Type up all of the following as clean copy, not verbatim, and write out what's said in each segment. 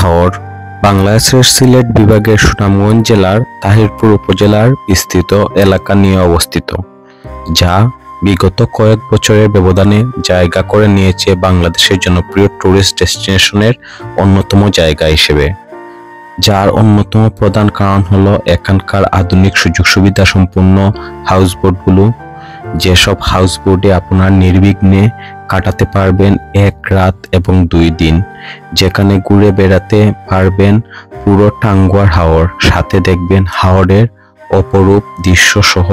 হাওর বাংলাদেশের সিলেট বিভাগের সুনামগঞ্জ জেলার তাহিরপুর উপজেলার বিস্তৃত এলাকা নিয়ে অবস্থিত, যা বিগত কয়েক বছরের ব্যবধানে জায়গা করে নিয়েছে বাংলাদেশের জনপ্রিয় টুরিস্ট ডেস্টিনেশনের অন্যতম জায়গা হিসেবে। যার অন্যতম প্রধান কারণ হলো এখানকার আধুনিক সুযোগ সুবিধা সম্পন্ন হাউসবোটগুলো, যেসব হাউসবোটে আপনারা নির্বিঘ্নে কাটাতে পারবেন 1 রাত এবং 2 দিন, যেখানে ঘুরে বেড়াতে পারবেন পুরো টাঙ্গুয়ার হাওর, সাথে দেখবেন হাওরের অপরূপ দৃশ্য সহ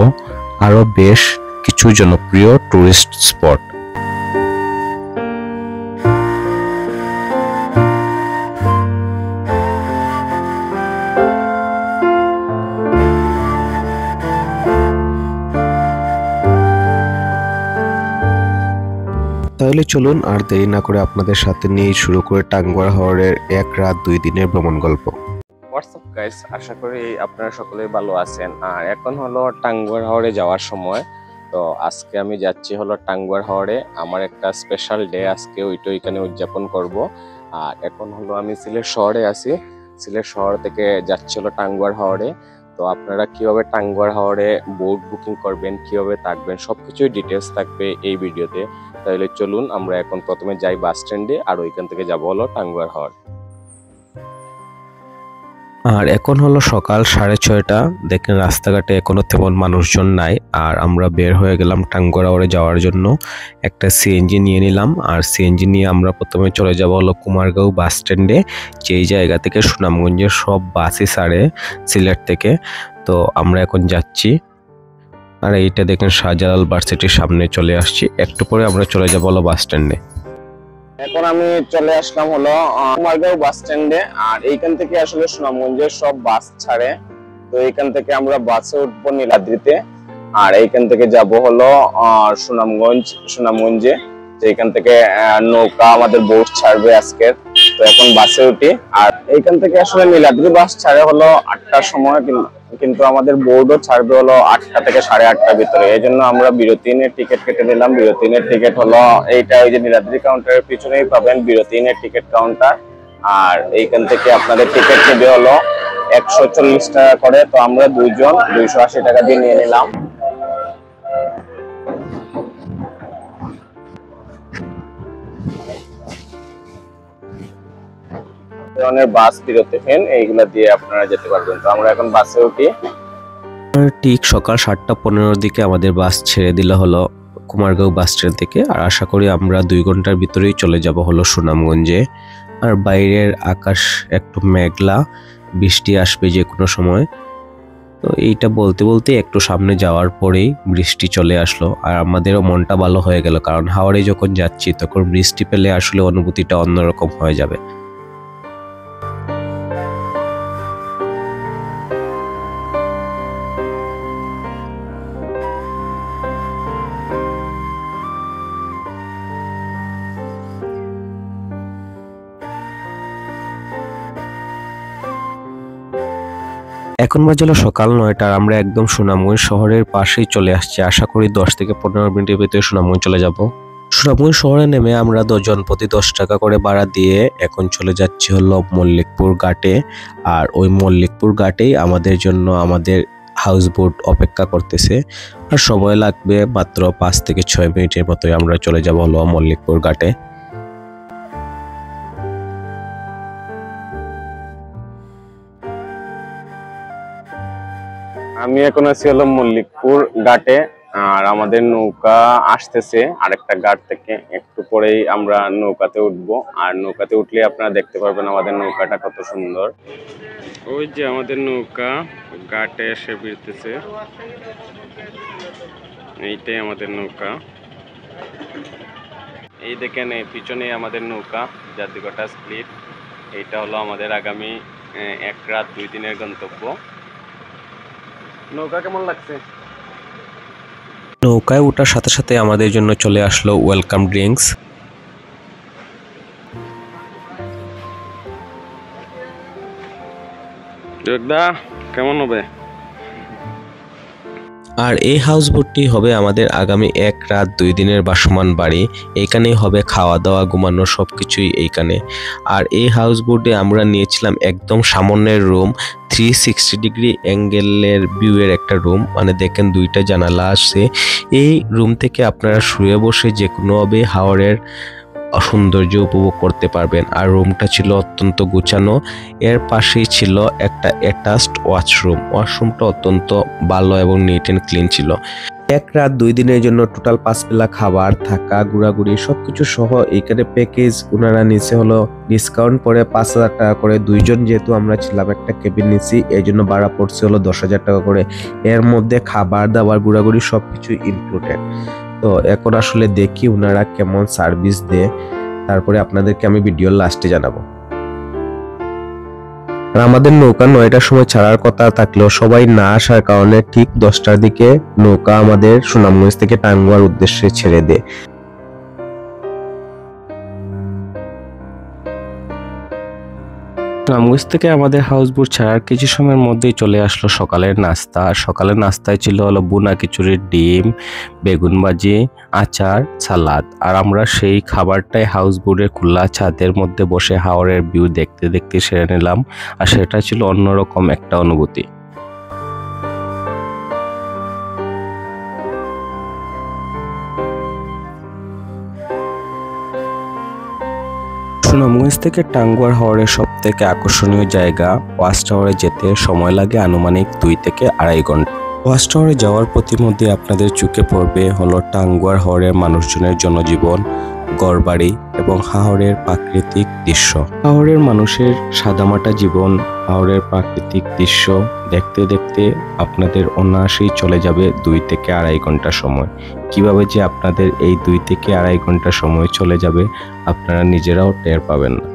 আরো বেশ কিছু জনপ্রিয় টুরিস্ট স্পট। তাহলে চলুন আর দেরি না করে আপনাদের সাথে নিয়ে শুরু করে টাঙ্গুয়ার হাওরের 1 রাত 2 দিনের ভ্রমণ গল্প। হোয়াটসঅ্যাপ গাইস, আশা করি আপনারা সকলেই ভালো আছেন। আর এখন হলো টাঙ্গুয়ার হাওরে যাওয়ার সময়। তো আজকে আমি যাচ্ছি হলো টাঙ্গুয়ার হাওরে। আমার একটা স্পেশাল ডে আজকে, ওইটা ওইখানে উদযাপন করব। আর এখন হলো আমি সিলেট শহরে আছি। সিলেট শহর থেকে যাচ্ছি হলো টাঙ্গুয়ার হাওরে। তো আপনারা কিভাবে টাঙ্গুয়ার হাওরে বোট বুকিং করবেন, কিভাবে থাকবেন, সবকিছুই ডিটেলস থাকবে এই ভিডিওতে। তাহলে চলুন আমরা এখন প্রথমে যাই বাস স্ট্যান্ডে, আর ওইখান থেকে যাবো হলো টাঙ্গুয়ার হাওর। আর এখন হলো সকাল 6:30। দেখেন রাস্তাঘাটে এখনো তেমন মানুষজন নাই। আর আমরা বের হয়ে গেলাম টাঙ্গুয়ার হাওরে যাওয়ার জন্য। একটা সিএনজি নিয়ে নিলাম, আর সিএনজি নিয়ে আমরা প্রথমে চলে যাব হলো কুমারগাঁও বাস স্ট্যান্ডে, যেই জায়গা থেকে সুনামগঞ্জের সব বাসই ছাড়ে সিলেট থেকে। তো আমরা এখন যাচ্ছি। আর এইটা দেখেন শাহজালাল ভার্সিটির সামনে চলে আসছি। একটু পরে আমরা চলে যাব হলো বাস স্ট্যান্ডে। এখন আমি চলে আসলাম হলো কুমারগাঁও বাস স্ট্যান্ডে। আর এইখান থেকে আসলে সুনামগঞ্জের সব বাস ছাড়ে। তো এইখান থেকে আমরা বাসে উঠবো নীলাদ্রিতে, আর এইখান থেকে যাব হলো সুনামগঞ্জে। তো এইখান থেকে নৌকা আমাদের বোট ছাড়বে আজকের। তো এখন বাসে উঠি। আর এইখান থেকে আসলে নীলাদ্রি বাস ছাড়ে হলো 8টার সময়, কিন্তু আমাদের বোর্ডও ছাড়বে হলো 8টা থেকে 8:30টার ভিতরে। এই জন্য আমরা বিরতিনের টিকিট কেটে নিলাম। বিরতিনের টিকিট হলো এইটা, ওই যে নীলাদ্রি কাউন্টারের পিছনেই পাবেন বিরতিনের টিকিট কাউন্টার। আর এইখান থেকে আপনাদের টিকিট নেবে হলো 140 টাকা করে। তো আমরা দুইজন 280 টাকা দিয়ে নিয়ে নিলাম। ধরনের বাস বিরতি ফেন এইগুলা দিয়ে আপনারা যেতে পারবেন। তো আমরা এখন বাসে উঠি। ঠিক সকাল 7:15 দিকে আমাদের বাস ছেড়ে দিলে হলো কুমারগাঁও বাস স্ট্যান্ড থেকে। আর আশা করি আমরা 2 ঘন্টার ভিতরেই চলে যাব হলো সুনামগঞ্জে। আর বাইরের আকাশ একটু মেঘলা, বৃষ্টি আসবে যে কোনো সময়। তো এইটা বলতে বলতে একটু সামনে যাওয়ার পরেই বৃষ্টি চলে আসলো। আর আমাদেরও মনটা ভালো হয়ে গেল, কারণ হাওড়ে যখন যাচ্ছি তখন বৃষ্টি পেলে আসলে অনুভূতিটা অন্যরকম হয়ে যাবে। এখন বাজে হলো সকাল 9টা। আমরা একদম সুনামগঞ্জ শহরের পাশেই চলে আসছি। আশা করি 10 থেকে 15 মিনিটের ভিতরে সুনামগঞ্জ চলে যাব। সুনামগঞ্জ শহরে নেমে আমরা জন প্রতি 10 টাকা করে ভাড়া দিয়ে এখন চলে যাচ্ছি হলো মল্লিকপুর ঘাটে। আর ওই মল্লিকপুর ঘাটেই আমাদের জন্য আমাদের হাউসবোট অপেক্ষা করতেছে। আর সময় লাগবে মাত্র 5 থেকে 6 মিনিটের মতোই আমরা চলে যাব হলো মল্লিকপুর ঘাটে। আমি এখন আছি হলো মল্লিকপুর ঘাটে। আর আমাদের নৌকা আসতেছে আরেকটা ঘাট থেকে। একটু পরেই আমরা নৌকাতে উঠবো। আর নৌকাতে উঠলে আপনারা দেখতে পারবেন আমাদের নৌকাটা কত সুন্দর। ওই যে আমাদের নৌকা ঘাটে এসে ভিড়তেছে। এইটাই আমাদের নৌকা। এই দেখেন পিছনে আমাদের নৌকা, জাতিকটা স্প্লিট। এইটা হলো আমাদের আগামী 1 রাত 2 দিনের গন্তব্য। নৌকা কেমন লাগছে? নৌকায় ওঠার সাথে সাথে আমাদের জন্য চলে আসলো ওয়েলকাম ড্রিঙ্কস। কেমন হবে? আর এই হাউস বোটটি হবে আমাদের আগামী 1 রাত 2 দিনের বাসমান বাড়ি। এইখানেই হবে খাওয়া দাওয়া ঘুমানো সবকিছুই এইখানে। আর এই হাউস বোটে আমরা নিয়েছিলাম একদম সামনের রুম, 360 ডিগ্রি অ্যাঙ্গেলের ভিউয়ের একটা রুম, মানে দেখেন 2টা জানালা আছে। এই রুম থেকে আপনারা শুয়ে বসে যে কোনোভাবে হাওরের সৌন্দর্য উপভোগ করতে পারবেন। আর রুমটা ছিল অত্যন্ত গুছানো। এর পাশেই ছিল একটা অ্যাটাচড ওয়াশরুমটা অত্যন্ত ভালো এবং নিট অ্যান্ড ক্লিন ছিল। 1 রাত 2 দিনের জন্য টোটাল 5 বেলা খাবার, থাকা, ঘোরাঘুরি সবকিছু সহ এইখানে প্যাকেজ ওনারা নিচে হলো ডিসকাউন্ট করে 5,000 টাকা করে। 2 জন যেহেতু আমরা ছিলাম, একটা কেবিন নিছি, এই জন্য ভাড়া পড়ছে হলো 10,000 টাকা করে। এর মধ্যে খাবার দাবার ঘোরাঘুরি সবকিছু ইনক্লুডেড। তো এখন আসলে দেখি ওনারা কেমন সার্ভিস দেয়, তারপরে আপনাদেরকে আমি ভিডিওর লাস্টে জানাবো। আর আমাদের নৌকা 9টার সময় ছাড়ার কথা থাকলেও সবাই না আসার কারণে ঠিক 10টার দিকে নৌকা আমাদের সুনামগঞ্জ থেকে টাঙ্গুয়ার উদ্দেশ্যে ছেড়ে দেয়। সুনামগঞ্জ থেকে আমাদের হাউস বোট ছাড়ার কিছু সময়ের মধ্যেই চলে আসলো সকালের নাস্তা। সকালের নাস্তায় ছিল হলো বুনা খিচুড়ির ডিম, বেগুন ভাজি, আচার, সালাদ। আর আমরা সেই খাবারটাই হাউস বোটের খোলা ছাদের মধ্যে বসে হাওরের ভিউ দেখতে দেখতে সেরে নিলাম। আর সেটা ছিল অন্যরকম একটা অনুভূতি। সুনামগঞ্জ থেকে টাঙ্গুয়ার হাওরের সব থেকে আকর্ষণীয় জায়গা ওয়াচ টাওয়ারে যেতে সময় লাগে আনুমানিক 2 থেকে 2.5 ঘন্টা। ওয়াচ টাওয়ারে যাওয়ার প্রতিমধ্যে আপনাদের চোখে পড়বে হলো টাঙ্গুয়ার হাওরের মানুষজনের জনজীবন, ঘরবাড়ি এবং হাওরের প্রাকৃতিক দৃশ্য। হাওরের মানুষের সাদামাটা জীবন, হাওরের প্রাকৃতিক দৃশ্য দেখতে দেখতে আপনাদের অনায়াসেই চলে যাবে 2 থেকে 2.5 ঘন্টা সময়। কিভাবে যে আপনাদের এই 2 থেকে 2.5 ঘন্টা সময় চলে যাবে আপনারা নিজেরাও টের পাবেন না।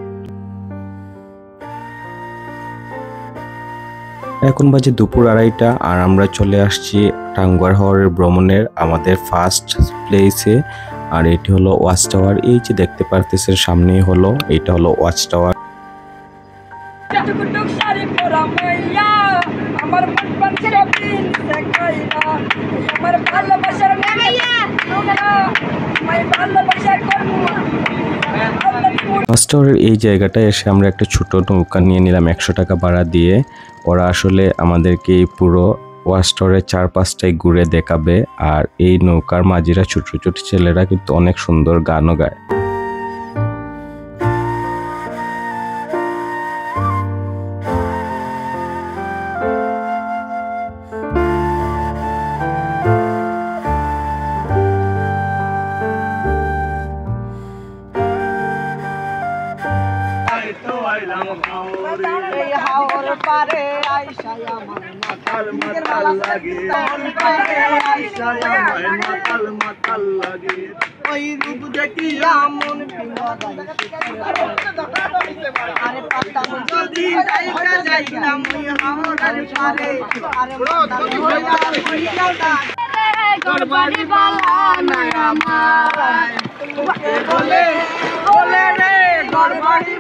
এখন বাজে দুপুর 2:30 আর আমরা চলে আসছি টাঙ্গুয়ার হাওরের ভ্রমণের আমাদের ফার্স্ট প্লেসে। আর এটি হলো ওয়াচ টাওয়ার। এই যে দেখতে পারতেছেন সামনেই হলো, এটা হলো ওয়াচ টাওয়ার। ওয়াচ টাওয়ারের এই জায়গাটায় এসে আমরা একটা ছোট নৌকা নিয়ে নিলাম 100 টাকা ভাড়া দিয়ে। ওরা আসলে আমাদেরকে এই পুরো ওয়াচ টাওয়ারের 4-5টায় ঘুরে দেখাবে। আর এই নৌকার মাঝিরা, ছোট ছোট ছেলেরা কিন্তু অনেক সুন্দর গানও গায়। এই হাওর পারে আইসাই আমার মাতাল মাতাল লাগে, পারে আইসাই আমার মাতাল মাতাল লাগে, ওই রূপ দেখিয়া মন আরে পাতাম যদি যাইতা যাইতাম ওই হাওরের পারে, আরে মাতাল হইয়া গড়বাড়ি বালা না আমার বলে বলে রে গড়বাড়ি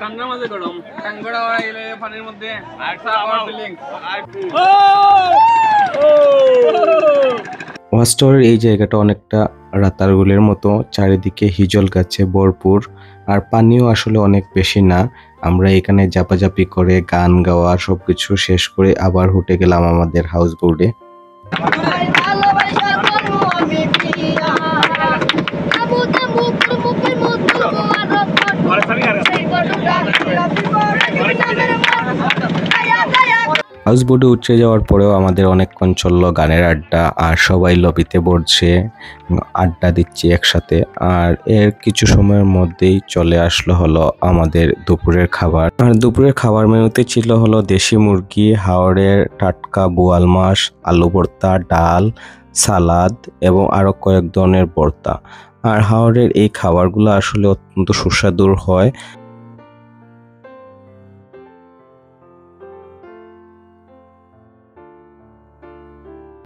ঠান্ডার মাঝে গরম টাঙ্গড়া গেলে পানির মধ্যে ওয়াচ টাওয়ারের এই জায়গাটা অনেকটা রাতারগুলের মতো, চারিদিকে হিজল গাছে ভরপুর। আর পানিও আসলে অনেক বেশি না। আমরা এখানে জাপাজাপি করে গান গাওয়া সবকিছু শেষ করে আবার উঠে গেলাম আমাদের হাউস বোটে। হাউস বোটে উঠে যাওয়ার পরেও আমাদের অনেকক্ষণ চললো গানের আড্ডা। আর সবাই লবিতে বসছে, আড্ডা দিচ্ছি একসাথে। আর এর কিছু সময়ের মধ্যেই চলে আসলো হলো আমাদের দুপুরের খাবার। আর দুপুরের খাবার মেনুতে ছিল হলো দেশি মুরগি, হাওরের টাটকা বোয়াল মাছ, আলু ভর্তা, ডাল, সালাদ এবং আরো কয়েক ধরনের ভর্তা। আর হাওরের এই খাবারগুলো আসলে অত্যন্ত সুস্বাদু হয়।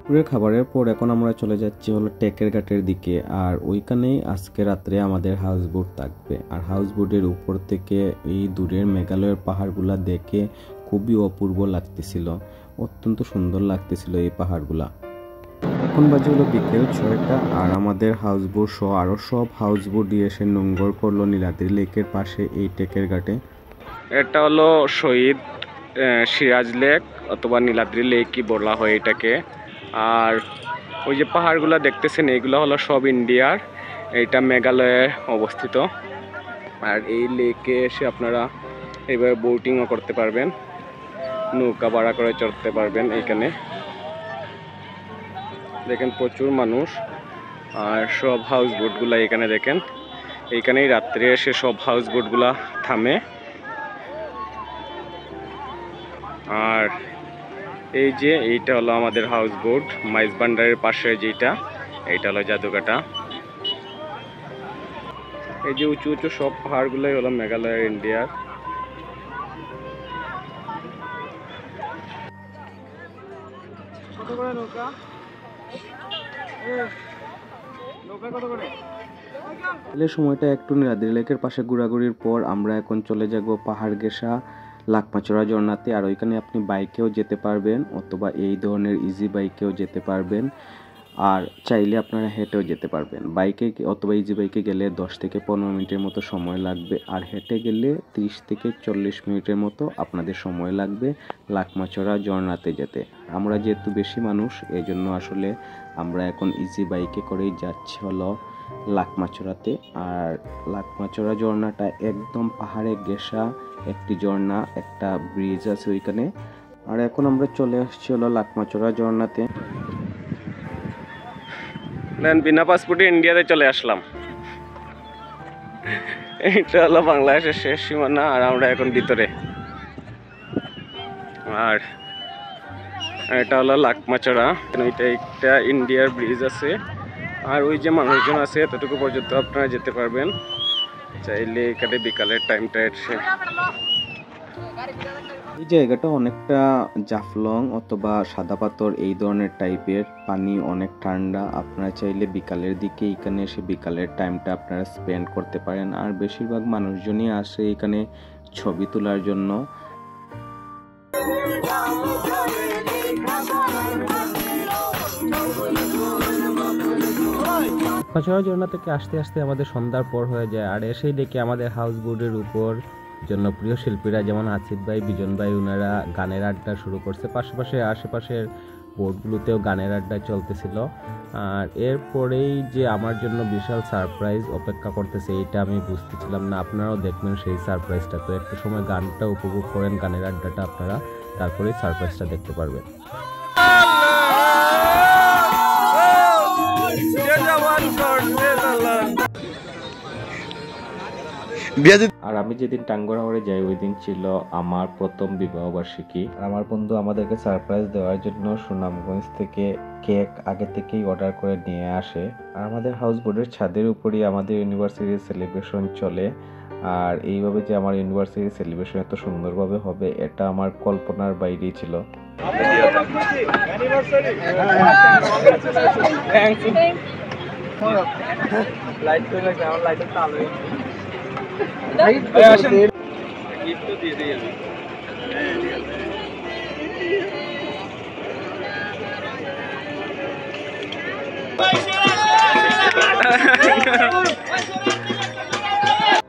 দুপুরের খাবারের পর এখন আমরা চলে যাচ্ছি হলো টেকের ঘাটের দিকে, আর ওইখানেই আজকে রাত্রে আমাদের হাউস বোট থাকবে। আর হাউস বোটের উপর থেকে এই দূরের মেঘালয়ের পাহাড়গুলা দেখে খুবই অপূর্ব লাগতেছিল, অত্যন্ত সুন্দর লাগতেছিল এই পাহাড়গুলা। এখন বাজে হলো বিকেল 6টা, আর আমাদের হাউস বোট সহ আরও সব হাউস বোট দিয়ে এসে নোঙ্গর করলো নীলাদ্রি লেকের পাশে এই টেকের ঘাটে। এটা হলো শহীদ সিরাজ লেক অথবা নীলাদ্রি লেকই বলা হয় এটাকে। আর ওই যে পাহাড়গুলো দেখতেছেন এইগুলো হলো সব ইন্ডিয়ার, এইটা মেঘালয়ে অবস্থিত। আর এই লেকে এসে আপনারা এইভাবে বোটিংও করতে পারবেন, নৌকা ভাড়া করে চড়তে পারবেন। এইখানে দেখেন প্রচুর মানুষ, আর সব হাউস বোটগুলা এখানে দেখেন, এইখানেই রাত্রে এসে সব হাউস বোটগুলা থামে। আর এই যে এইটা হলো আমাদের হাউস বোট, মাইজ ভান্ডারের পাশে যেটা, এইটা হলো জাদুঘাটা। এই যে উঁচু উঁচু সব পাহাড়গুলোই হলো মেঘালয়ের ইন্ডিয়ার। কত করে নৌকা? নৌকা কত করে? এই সময়টা একটু নীলাদ্রি লেকের পাশে ঘোরাঘুরির পর আমরা এখন চলে যাব পাহাড় ঘেঁষা লাকমাচড়া ঝর্ণাতে। আর ওইখানে আপনি বাইকেও যেতে পারবেন অথবা এই ধরনের ইজি বাইকেও যেতে পারবেন, আর চাইলে আপনারা হেঁটেও যেতে পারবেন। বাইকে অথবা ইজি বাইকে গেলে 10 থেকে 15 মিনিটের মতো সময় লাগবে, আর হেঁটে গেলে 30 থেকে 40 মিনিটের মতো আপনাদের সময় লাগবে লাকমাচড়া ঝর্ণাতে যেতে। আমরা যেহেতু বেশি মানুষ, এই জন্য আসলে আমরা এখন ইজি বাইকে করেই যাচ্ছি হলো লাকমাচড়াতে। আর লাকমাচড়া ঝর্ণাটা একদম পাহাড়ে ঘেঁষা একটি ঝর্ণা, একটা ব্রিজ আছে ওইখানে। আর এখন আমরা চলে আসছি হলো লাকমাচড়া ঝর্ণাতে। দেন বিনা পাসপোর্টে ইন্ডিয়াতে চলে আসলাম। এটা হলো বাংলাদেশের শেষ সীমানা, আর আমরা এখন ভিতরে। আর এটা হলো লাকমাচড়া, এটা একটা ইন্ডিয়ার ব্রিজ আছে। আর ওই যে মানুষজন আছে এতটুকু পর্যন্ত আপনারা যেতে পারবেন, চাইলে এখানে বিকালের টাইমটা এসে। এই জায়গাটা অনেকটা জাফলং অথবা সাদা পাথর এই ধরনের টাইপের, পানি অনেক ঠান্ডা। আপনারা চাইলে বিকালের দিকে এখানে এসে বিকালের টাইমটা আপনারা স্পেন্ড করতে পারেন। আর বেশিরভাগ মানুষজনই আসে এখানে ছবি তোলার জন্য। লাকমাচড়া ঝর্ণা থেকে আসতে আসতে আমাদের সন্ধ্যার পর হয়ে যায়, আর এসেই দেখি আমাদের হাউস বোটের উপর জনপ্রিয় শিল্পীরা যেমন আসিফ ভাই, বিজন ভাই, ওনারা গানের আড্ডা শুরু করছে। পাশাপাশি আশেপাশের বোটগুলোতেও গানের আড্ডা চলতেছিল। আর এরপরেই যে আমার জন্য বিশাল সারপ্রাইজ অপেক্ষা করতেছে, এইটা আমি বুঝতেছিলাম না। আপনারাও দেখবেন সেই সারপ্রাইজটা। তো একটু সময় গানটা উপভোগ করেন, গানের আড্ডাটা আপনারা, তারপরেই সারপ্রাইজটা দেখতে পারবেন। আর আমি যেদিন টাঙ্গুয়ার হাওরে যাই ওই দিন ছিল আমার প্রথম বিবাহ বার্ষিকী। আমার বন্ধু আমাদেরকে সারপ্রাইজ দেওয়ার জন্য সুনামগঞ্জ থেকে কেক আগে থেকেই অর্ডার করে নিয়ে আসে। আর আমাদের হাউস বোটের ছাদের উপরই আমাদের ইউনিভার্সিটির সেলিব্রেশন চলে। আর এইভাবে যে আমার ইউনিভার্সিটির সেলিব্রেশন এত সুন্দরভাবে হবে এটা আমার কল্পনার বাইরেই ছিল।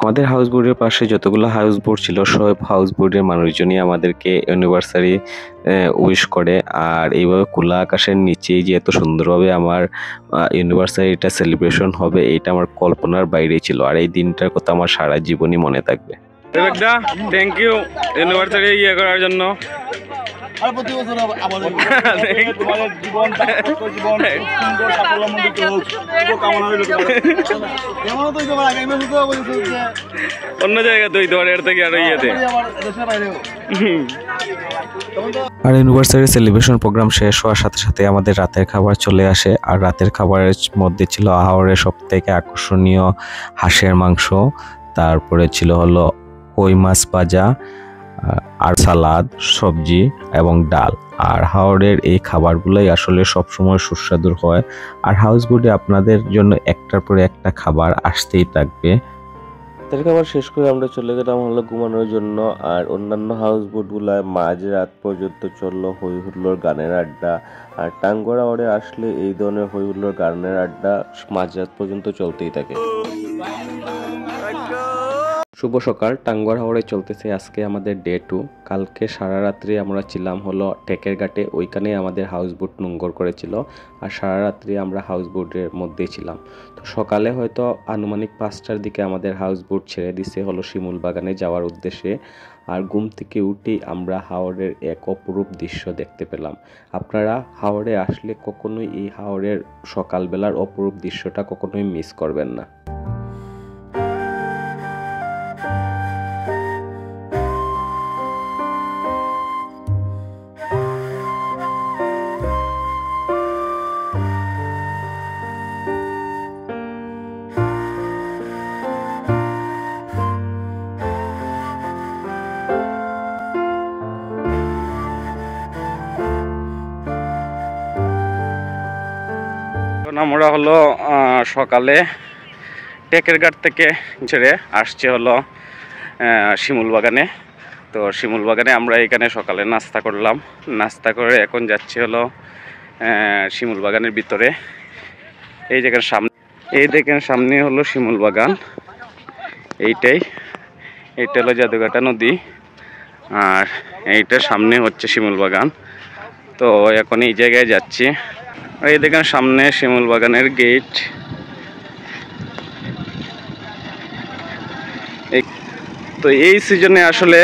আমাদের হাউস বোটের পাশে যতগুলো হাউস বোট ছিল সব হাউস বোটের মানুষজনই আমাদেরকে অ্যানিভার্সারি উইশ করে। আর এইভাবে খোলা আকাশের নিচেই যে এত সুন্দরভাবে আমার অ্যানিভার্সারিটা সেলিব্রেশন হবে এটা আমার কল্পনার বাইরে ছিল। আর এই দিনটার কথা আমার সারা জীবনই মনে থাকবে। থ্যাংক ইউ অ্যানিভার্সারি ইয়ে করার জন্য। আর প্রতি বছর আমাদের তোমাদের জীবন জীবন সুন্দর সাফল্যমণ্ডিত হোক, কামনা রইল। কেমন তো তোমার আগে আমি তো বলছি যে অন্য জায়গা তুই তোমার এর থেকে আরো ইয়েতে আমার দেশের বাইরেও। আর অ্যানিভার্সারি সেলিব্রেশন প্রোগ্রাম শেষ হওয়ার সাথে সাথে আমাদের রাতের খাবার চলে আসে। আর রাতের খাবারের মধ্যে ছিল আহারের সব থেকে আকর্ষণীয় হাঁসের মাংস, তারপরে ছিল হলো কই মাছ ভাজা, আর সালাদ, সবজি এবং ডাল। আর হাওড়ের এই খাবারগুলোই আসলে সবসময় সুস্বাদু হয়। আর হাউসবোটে আপনাদের জন্য একটার পরে একটা খাবার আসতেই থাকবে। তার খাবার শেষ করে আমরা চলে গেলাম হলো ঘুমানোর জন্য। আর অন্যান্য হাউস বোটগুলায় মাঝরাত পর্যন্ত চললো হই হুল্লোড় গানের আড্ডা। আর টাঙ্গুয়ার হাওরে আসলে এই ধরনের হই হুল্লোড় গানের আড্ডা মাঝরাত পর্যন্ত চলতেই থাকে। শুভ সকাল। টাঙ্গুয়ার হাওরে চলতেছে আজকে আমাদের ডে 2। কালকে সারা রাত্রি আমরা ছিলাম হলো টেকের ঘাটে, ওইখানে আমাদের হাউস বোট নোঙ্গর করেছিল। আর সারা রাত্রি আমরা হাউস বোটের মধ্যেই ছিলাম। তো সকালে হয়তো আনুমানিক 5টার দিকে আমাদের হাউস বোট ছেড়ে দিছে হলো শিমুল বাগানে যাওয়ার উদ্দেশ্যে। আর ঘুম থেকে উঠেই আমরা হাওরের এক অপরূপ দৃশ্য দেখতে পেলাম। আপনারা হাওরে আসলে কখনোই এই হাওরের সকালবেলার অপরূপ দৃশ্যটা কখনোই মিস করবেন না। আমরা হলো সকালে টেকের ঘাট থেকে ছেড়ে আসছে হলো শিমুল বাগানে। তো শিমুল বাগানে আমরা এখানে সকালে নাস্তা করলাম। নাস্তা করে এখন যাচ্ছি হলো শিমুল বাগানের ভিতরে। এই দেখেন সামনে হলো শিমুল বাগান। এইটা হলো জাদুঘাটা নদী, আর এইটার সামনে হচ্ছে শিমুল বাগান। তো এখন এই জায়গায় যাচ্ছি। এই দেখেন সামনে শিমুল বাগানের গেট। তো এই সিজনে আসলে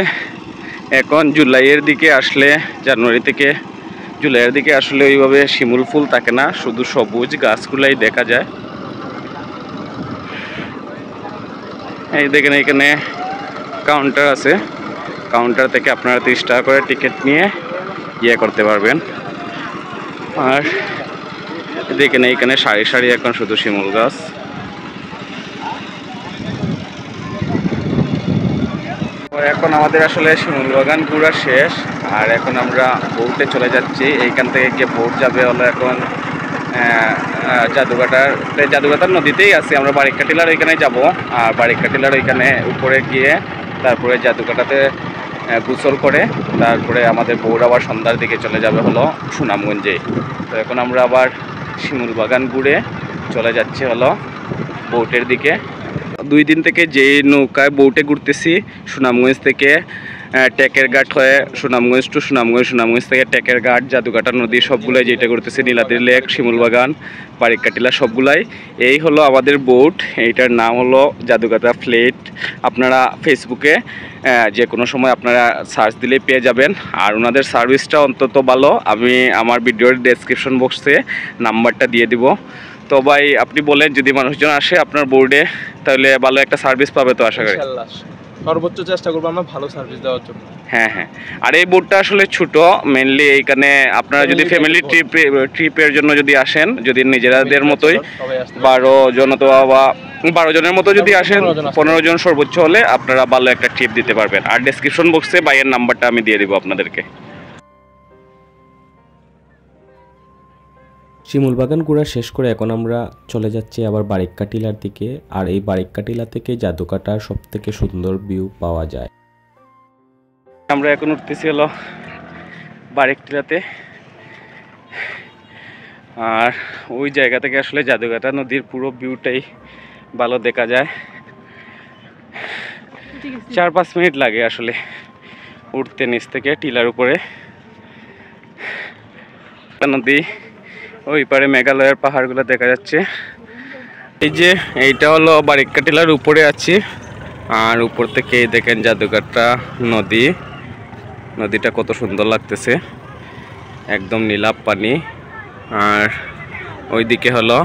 এখন জুলাইয়ের দিকে আসলে, জানুয়ারি থেকে জুলাইয়ের দিকে আসলে ওইভাবে শিমুল ফুল থাকে না, শুধু সবুজ গাছগুলাই দেখা যায়। এই দেখেন এখানে কাউন্টার আছে, কাউন্টার থেকে আপনারা 30 টাকা করে টিকিট নিয়ে ইয়ে করতে পারবেন। আর দেখেন এইখানে সারি সারি এখন শুধু শিমুল গাছ। এখন আমাদের আসলে শিমুল বাগান ঘোরা শেষ। আর এখন আমরা বোটে চলে যাচ্ছি। এইখান থেকে গিয়ে বোট যাবে হলো এখন জাদুঘাটার নদীতেই আছি আমরা, বারিকা টিলার ওইখানে যাব। আর বারিকা টিলার ওইখানে উপরে গিয়ে তারপরে জাদুঘাটাতে গোসল করে তারপরে আমাদের বোট আবার সন্ধ্যার দিকে চলে যাবে হলো সুনামগঞ্জে। তো এখন আমরা আবার শিমুল বাগান ঘুরে চলে যাচ্ছি হলো বোটের দিকে। 2 দিন থেকে যে নৌকায় বোটে ঘুরতেছি, সুনামগঞ্জ থেকে টেকের ঘাট হয়ে সুনামগঞ্জ টু সুনামগঞ্জ থেকে টেকের ঘাট, জাদুঘাটা নদী সবগুলাই যেটা করতেছি, নীলাদ্রি লেক, শিমুল বাগান, বারিকাটিলা সবগুলাই। এই হলো আমাদের বোট। এইটার নাম হলো জাদুঘাটা ফ্লেট। আপনারা ফেসবুকে যে কোনো সময় আপনারা সার্চ দিলেই পেয়ে যাবেন। আর ওনাদের সার্ভিসটা অন্তত ভালো। আমি আমার ভিডিওর ডেসক্রিপশন বক্সে নাম্বারটা দিয়ে দিব। তো ভাই আপনি বলেন, যদি মানুষজন আসে আপনার বোর্ডে তাহলে ভালো একটা সার্ভিস পাবে তো আশা করি? সর্বোচ্চ চেষ্টা করবো আমরা ভালো সার্ভিস দেওয়ার জন্য। হ্যাঁ। আর এই বোটটা আসলে ছোট, মেনলি এইখানে আপনারা যদি ফ্যামিলি ট্রিপের জন্য যদি আসেন, যদি নিজেরাদের মতোই 12 জন অথবা 12 জনের মতো যদি আসেন, 15 জন সর্বোচ্চ হলে আপনারা ভালো একটা ট্রিপ দিতে পারবেন। আর ডেসক্রিপশন বক্সে ভাইয়ের নাম্বারটা আমি দিয়ে দিব আপনাদেরকে। শিমুল বাগান ঘোরা শেষ করে এখন আমরা চলে যাচ্ছি আবার বারিক্কা টিলার দিকে। আর এই বারিক্কা টিলা থেকে জাদুঘাটার সব থেকে সুন্দর ভিউ পাওয়া যায়। আমরা এখন উঠতেছি হলো বারিক্কা টিলাতে। আর ওই জায়গা থেকে আসলে জাদুঘাটা নদীর পুরো ভিউটাই ভালো দেখা যায়। 4-5 মিনিট লাগে আসলে উঠতে নিচ থেকে টিলার উপরে। নদী ওই পারে মেঘালয়ের পাহাড়গুলো দেখা যাচ্ছে। এই যে এইটা হলো বারিক্কা টিলার উপরে আছি। আর উপর থেকে দেখেন জাদুঘাটা নদী, নদীটা কত সুন্দর লাগতেছে, একদম নীলাভ পানি। আর ওইদিকে হলো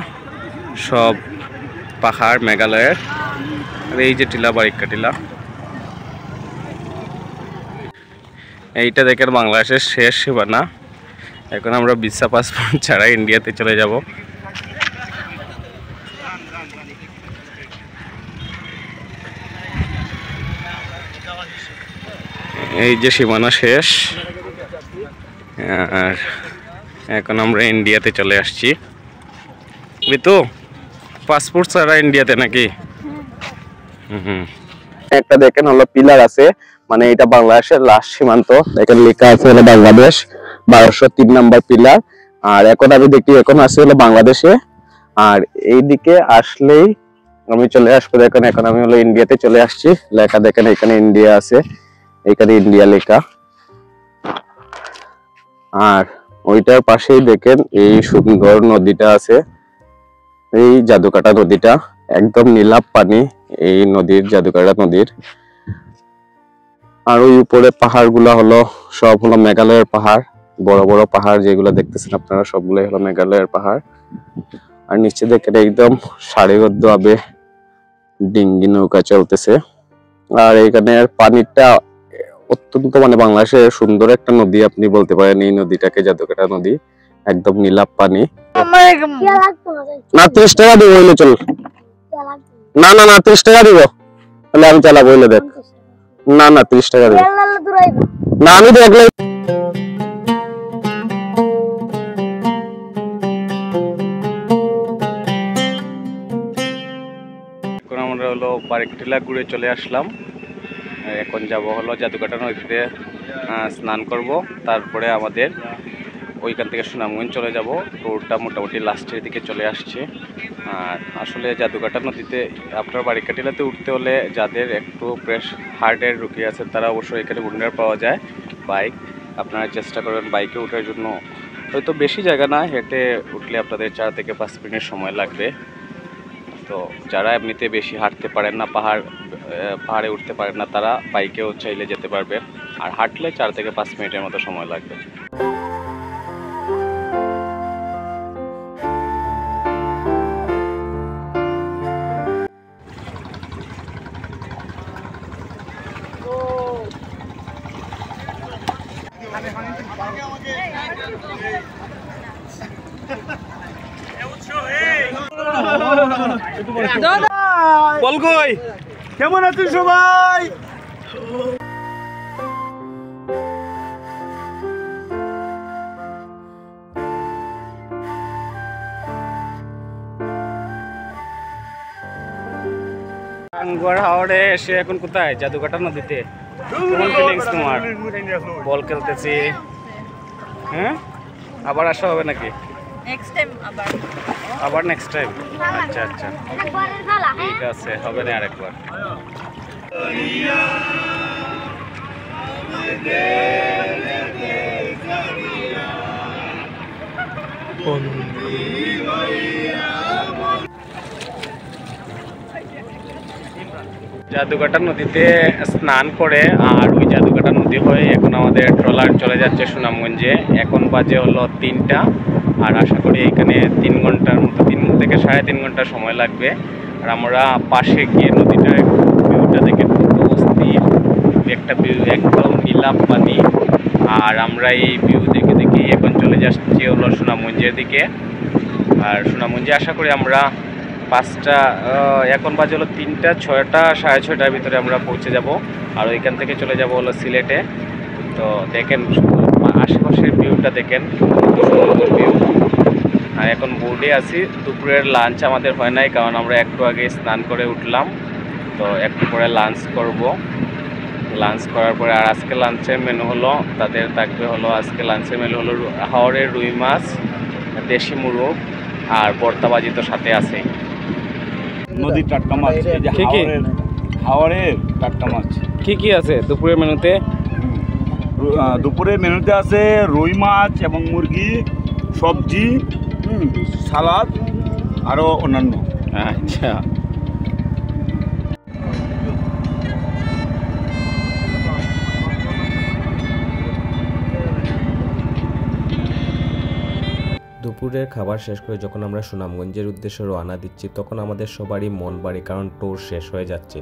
সব পাহাড় মেঘালয়ের। আর এই যে টিলা বারিক্কা টিলা, এইটা দেখেন বাংলাদেশের শেষ সীমানা। এখন আমরা ভিসা পাসপোর্ট ছাড়া ইন্ডিয়াতে চলে যাব। এই যে সীমানা শেষ। আর এখন আমরা ইন্ডিয়াতে চলে আসছি। ঋতু পাসপোর্ট ছাড়া ইন্ডিয়াতে নাকি? হুম, একটা দেখেন হলো পিলার আছে, মানে এটা বাংলাদেশের লাস্ট সীমান্ত। দেখেন লেখা আছে হলো বাংলাদেশ 1203 নাম্বার পিলার। আর এখন আমি দেখি এখন আছে হলো বাংলাদেশে। আর এইদিকে আসলেই আমি চলে আসবো। দেখেন এখন আমি হলো ইন্ডিয়াতে চলে আসছি। লেখা দেখেন এখানে ইন্ডিয়া আছে, এখানে ইন্ডিয়া লেখা। আর ওইটার পাশেই দেখেন এই সুন্দর নদীটা আছে, এই জাদুকাটা নদীটা, একদম নীলাভ পানি এই নদীর, জাদুকাটা নদীর। আর ওই উপরে পাহাড় গুলা হলো সব হলো মেঘালয়ের পাহাড়, বড় বড় পাহাড় যেগুলো দেখতেছেন আপনারা সবগুলোই হলো মেঘালয়ের পাহাড়। আর নিচে দেখেন একদম সারিবদ্ধ ভাবে ডিঙ্গি নৌকা চলতেছে। আর এখানে পানিটা অত্যন্ত মানে বাংলাদেশের সুন্দর একটা নদী আপনি বলতে পারেন এই নদীটাকে, জাদুকাটা নদী, একদম নীলাভ পানি। না 30 টাকা দিব হইলে চল, না না না 30 টাকা দিব, তাহলে আমি চালাবো হইলে দেখ, না না 30 টাকা দিব, না আমি দেখলে। এখন আমরা হলো বারিকটিলা ঘুরে চলে আসলাম। এখন যাব হলো জাদুকাটা নদীতে স্নান করব, তারপরে আমাদের ওইখান থেকে সুনামগঞ্জ চলে যাব। ট্যুরটা মোটামুটি লাস্টের দিকে চলে আসছে। আর আসলে জাদুকাটা নদীতে আপনার বারিকটিলাতে উঠতে হলে যাদের একটু প্রেস হার্টের রুগী আছে তারা অবশ্যই এখানে উইন্ডার পাওয়া যায় বাইক। আপনারা চেষ্টা করবেন বাইকে ওঠার জন্য। হয়তো বেশি জায়গা না, হেঁটে উঠলে আপনাদের 4 থেকে 5 মিনিট সময় লাগবে। তো যারা এমনিতে বেশি হাঁটতে পারেন না, পাহাড়ে উঠতে পারেন না, তারা বাইকেও চাইলে যেতে পারবেন। আর হাঁটলে 4 থেকে 5 মিনিটের মতো সময় লাগবে। বল কই, কেমন আছেন সবাই? টাঙ্গুয়ার হাওড়ে এসে এখন কোথায়? জাদুকাটা নদীতে। কেমন ফিলিংস তোমার? বল খেলতেছি, হ্যাঁ আবার আসা হবে নাকি? নেক্সট টাইম আবার নেক্সট টাইম? আচ্ছা আচ্ছা ঠিক আছে, হবে না আরেকবার। জাদুকাটা নদীতে স্নান করে আর ওই জাদুকাটা নদী হয়ে এখন আমাদের ট্রলার চলে যাচ্ছে সুনামগঞ্জে। এখন বাজে হলো 3টা। আর আশা করি এখানে 3 ঘন্টার মতো, 3 থেকে 3.5 ঘন্টা সময় লাগবে। আর আমরা পাশে গিয়ে নদীটার ভিউটা দেখে কত অস্থির একটা ভিউ, একদম নীলাভ পানি। আর আমরা এই ভিউ দেখে দেখে এখন চলে যাচ্ছি হলো সুনামগঞ্জের দিকে। আর সুনামগঞ্জে আশা করি আমরা 5টা, এখন বাজে হলো 3টা, 6টা 6:30টার ভিতরে আমরা পৌঁছে যাব। আর ওইখান থেকে চলে যাব হলো সিলেটে। তো দেখেন আশেপাশের ভিউটা দেখেন, সুন্দর ভিউ। আর এখন বোর্ডে আছি। দুপুরের লাঞ্চ আমাদের হয় নাই, কারণ আমরা একটু আগে স্নান করে উঠলাম। তো একটু পরে লাঞ্চ করব। লাঞ্চ করার পরে আর আজকে লাঞ্চের মেনু হলো, তাদের থাকবে হলো আজকে লাঞ্চের মেনু হলো হাওড়ের রুই মাছ, দেশি মুরগ আর ভর্তাবাজি তো সাথে আছে। নদীর টাটকা মাছ, এই যে কি কি? হাওড়ের টাটকা মাছ। কি কি আছে দুপুরের মেনুতে? দুপুরের মেনুতে আছে রুই মাছ এবং মুরগি, সবজি, সালাদ, আরও অন্যান্য। আচ্ছা, দুপুরের খাবার শেষ করে যখন আমরা সুনামগঞ্জের উদ্দেশ্যে রওনা দিচ্ছি তখন আমাদের সবারই মন বাড়ি, কারণ ট্যুর শেষ হয়ে যাচ্ছে।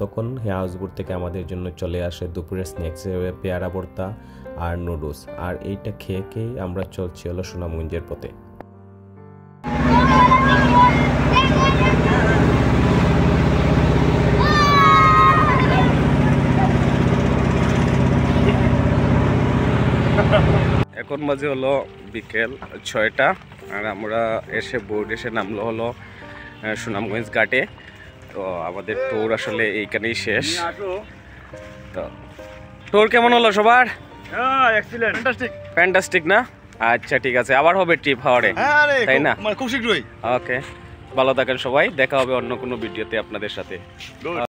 তখন হাউসবোট থেকে আমাদের জন্য চলে আসে দুপুরের স্ন্যাক্স হিসেবে পেয়ারা ভর্তা আর নুডলস। আর এইটা খেয়ে খেয়েই আমরা চলছি হলো সুনামগঞ্জের পথে। এখন বাজে হলো বিকেল 6টা, আর আমরা বোর্ড এসে নামলো হলো সুনামগঞ্জ ঘাটে। তো আমাদের ট্যুর আসলে এইখানেই শেষ। তো ট্যুর কেমন হলো সবার? Excellent, fantastic. ফ্যান্টাস্টিক না? আচ্ছা ঠিক আছে, আবার হবে ট্রিপ হাওড়ে, তাই না? খুব শীঘ্রই। ওকে, ভালো থাকেন সবাই, দেখা হবে অন্য কোনো ভিডিওতে আপনাদের সাথে।